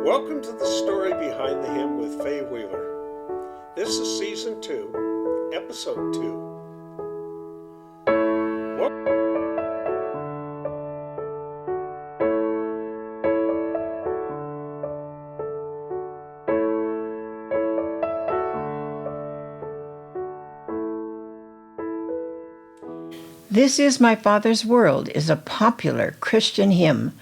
Welcome to the story behind the hymn with Faye. This is Season 2, Episode 2. This Is My Father's World is a popular Christian hymn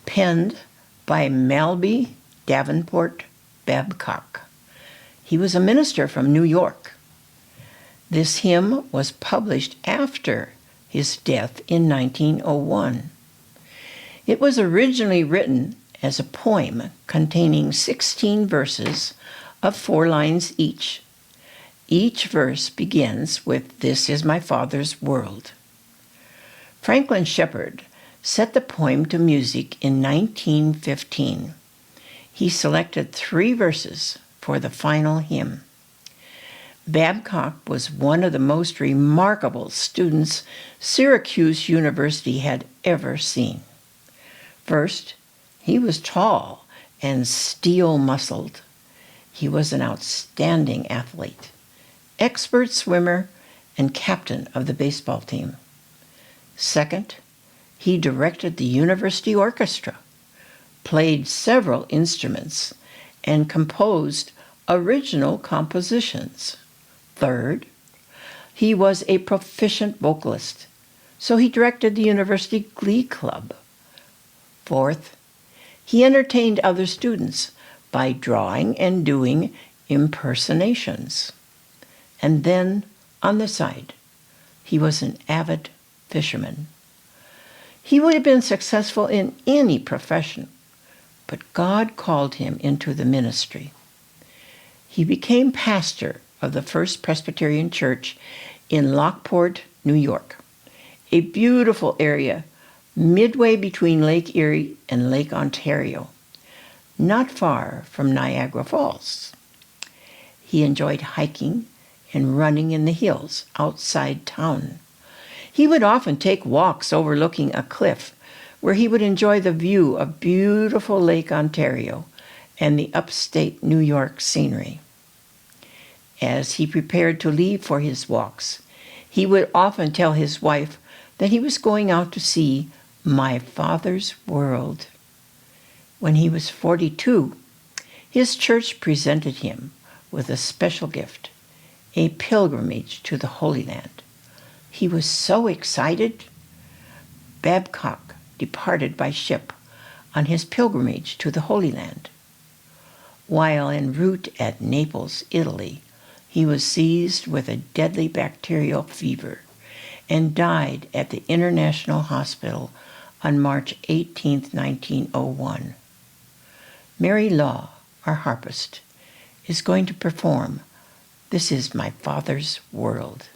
penned by Malby Davenport Babcock. He was a minister from New York. This hymn was published after his death in 1901. It was originally written as a poem containing 16 verses of 4 lines each. Each verse begins with "This is my Father's world." Franklin Shepard set the poem to music in 1915. He selected 3 verses for the final hymn. Babcock was one of the most remarkable students Syracuse University had ever seen. First, he was tall and steel-muscled. He was an outstanding athlete, expert swimmer, and captain of the baseball team. Second, he directed the university orchestra, played several instruments, and composed original compositions. Third, he was a proficient vocalist, so he directed the university glee club. Fourth, he entertained other students by drawing and doing impersonations. And then, on the side, he was an avid fisherman. He would have been successful in any profession, but God called him into the ministry. He became pastor of the First Presbyterian Church in Lockport, New York, a beautiful area midway between Lake Erie and Lake Ontario, not far from Niagara Falls. He enjoyed hiking and running in the hills outside town. He would often take walks overlooking a cliff where he would enjoy the view of beautiful Lake Ontario and the upstate New York scenery. As he prepared to leave for his walks, he would often tell his wife that he was going out to see my Father's world. When he was 42, his church presented him with a special gift, a pilgrimage to the Holy Land. He was so excited. Babcock departed by ship on his pilgrimage to the Holy Land. While en route at Naples, Italy, he was seized with a deadly bacterial fever and died at the International Hospital on March 18, 1901. Mary Law, our harpist, is going to perform "This Is My Father's World."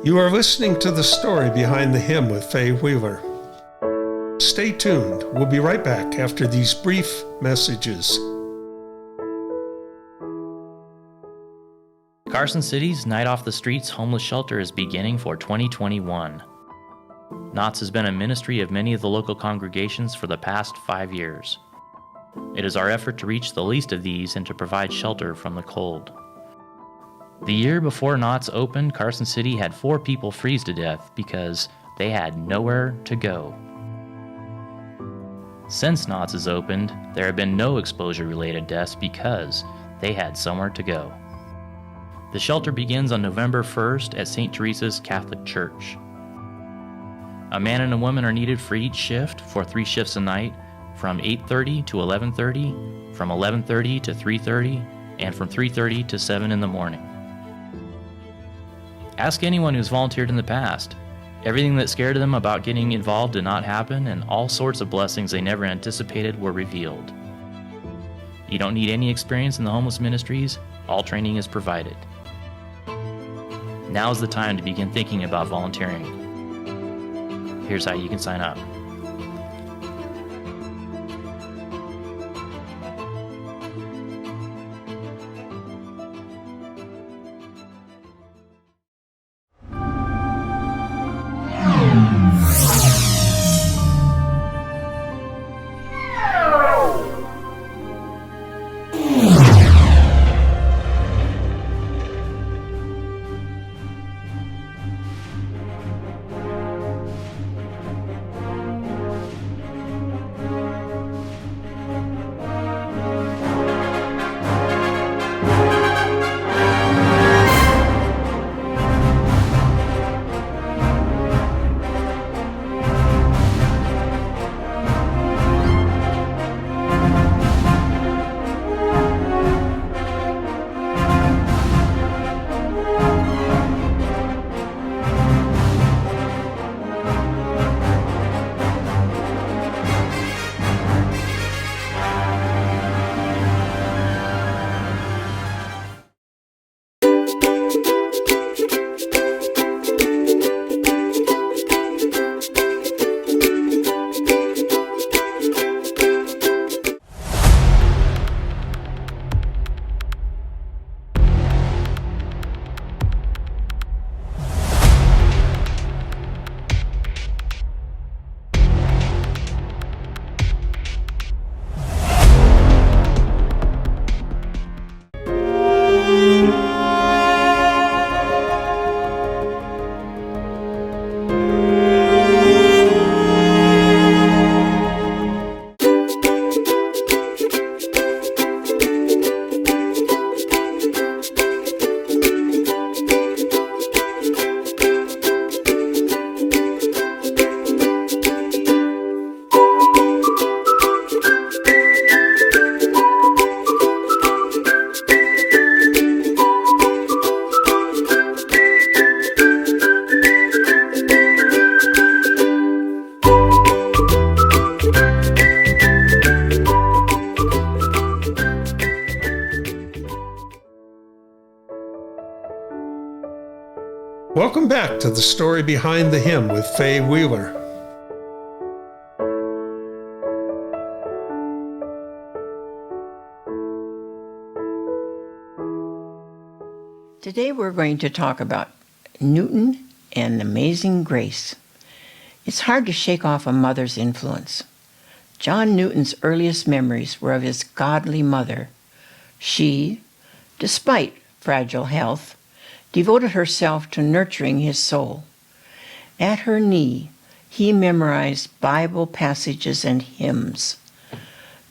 You are listening to the story behind the hymn with Faye Wheeler. Stay tuned. We'll be right back after these brief messages. Carson City's Night Off the Streets homeless shelter is beginning for 2021. Knott's has been a ministry of many of the local congregations for the past 5 years. It is our effort to reach the least of these and to provide shelter from the cold. The year before Knott's opened, Carson City had 4 people freeze to death because they had nowhere to go. Since Knott's has opened, there have been no exposure-related deaths because they had somewhere to go. The shelter begins on November 1st at St. Teresa's Catholic Church. A man and a woman are needed for each shift for 3 shifts a night, from 8:30 to 11:30, from 11:30 to 3:30, and from 3:30 to 7 in the morning. Ask anyone who's volunteered in the past. Everything that scared them about getting involved did not happen, and all sorts of blessings they never anticipated were revealed. You don't need any experience in the homeless ministries. All training is provided. Now is the time to begin thinking about volunteering. Here's how you can sign up. Welcome back to the story behind the hymn with Faye Wheeler. Today we're going to talk about Newton and Amazing Grace. It's hard to shake off a mother's influence. John Newton's earliest memories were of his godly mother. She, despite fragile health, devoted herself to nurturing his soul. At her knee, he memorized Bible passages and hymns.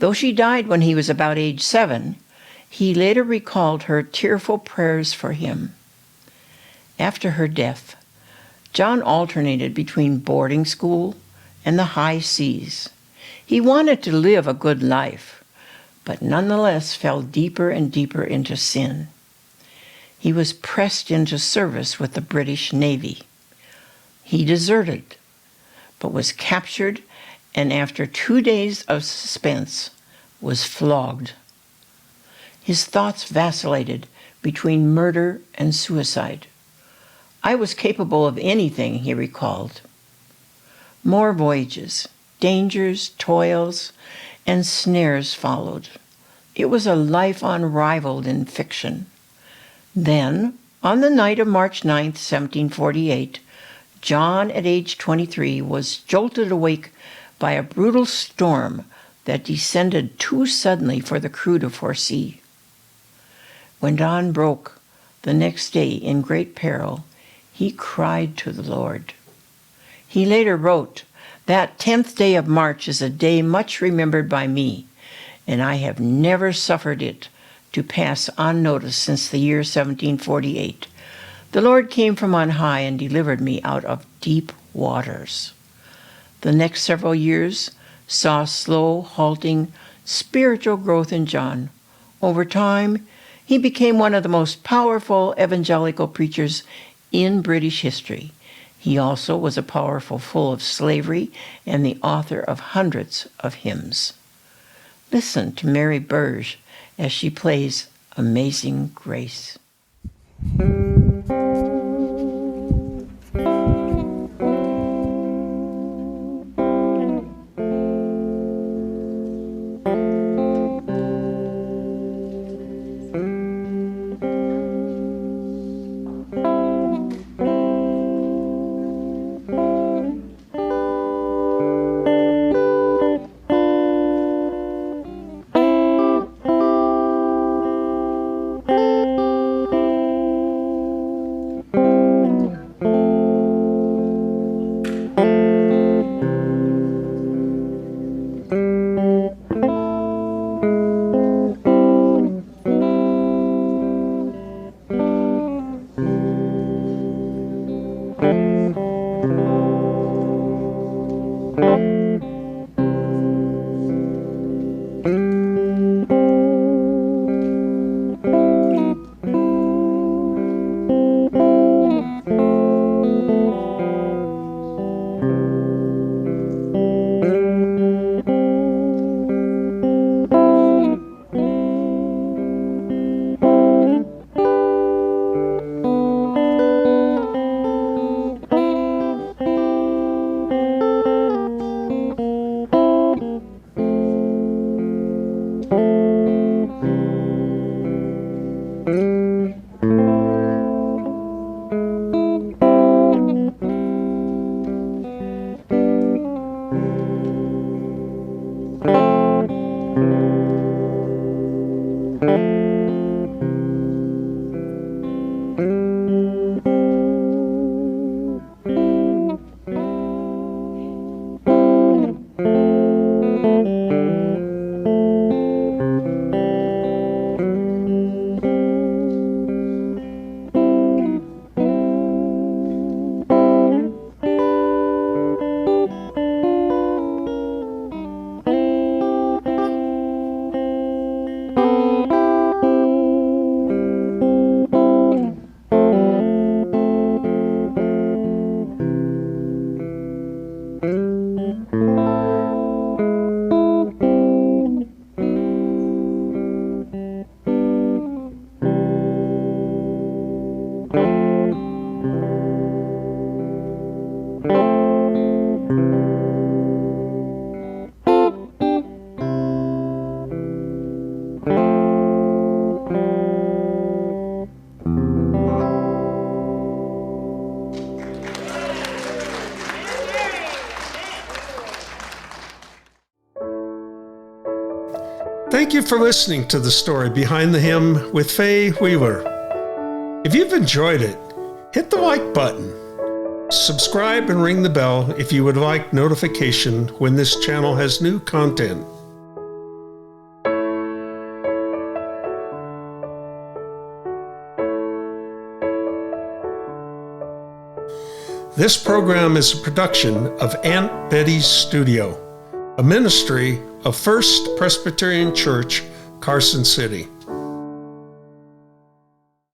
Though she died when he was about age 7, he later recalled her tearful prayers for him. After her death, John alternated between boarding school and the high seas. He wanted to live a good life, but nonetheless fell deeper and deeper into sin. He was pressed into service with the British Navy. He deserted, but was captured, and after 2 days of suspense, was flogged. His thoughts vacillated between murder and suicide. I was capable of anything, he recalled. More voyages, dangers, toils, and snares followed. It was a life unrivaled in fiction. Then, on the night of March 9th, 1748, John, at age 23, was jolted awake by a brutal storm that descended too suddenly for the crew to foresee. When dawn broke the next day in great peril, he cried to the Lord. He later wrote, "That 10th day of March is a day much remembered by me, and I have never suffered it to pass unnoticed since the year 1748. The Lord came from on high and delivered me out of deep waters." The next several years saw slow, halting, spiritual growth in John. Over time, he became one of the most powerful evangelical preachers in British history. He also was a powerful foe of slavery and the author of hundreds of hymns. Listen to Mary Burge as she plays Amazing Grace. Thank you for listening to the story behind the hymn with Faye Weaver. If you've enjoyed it, hit the like button. Subscribe and ring the bell if you would like notification when this channel has new content. This program is a production of Aunt Betty's Studio, a ministry of First Presbyterian Church, Carson City.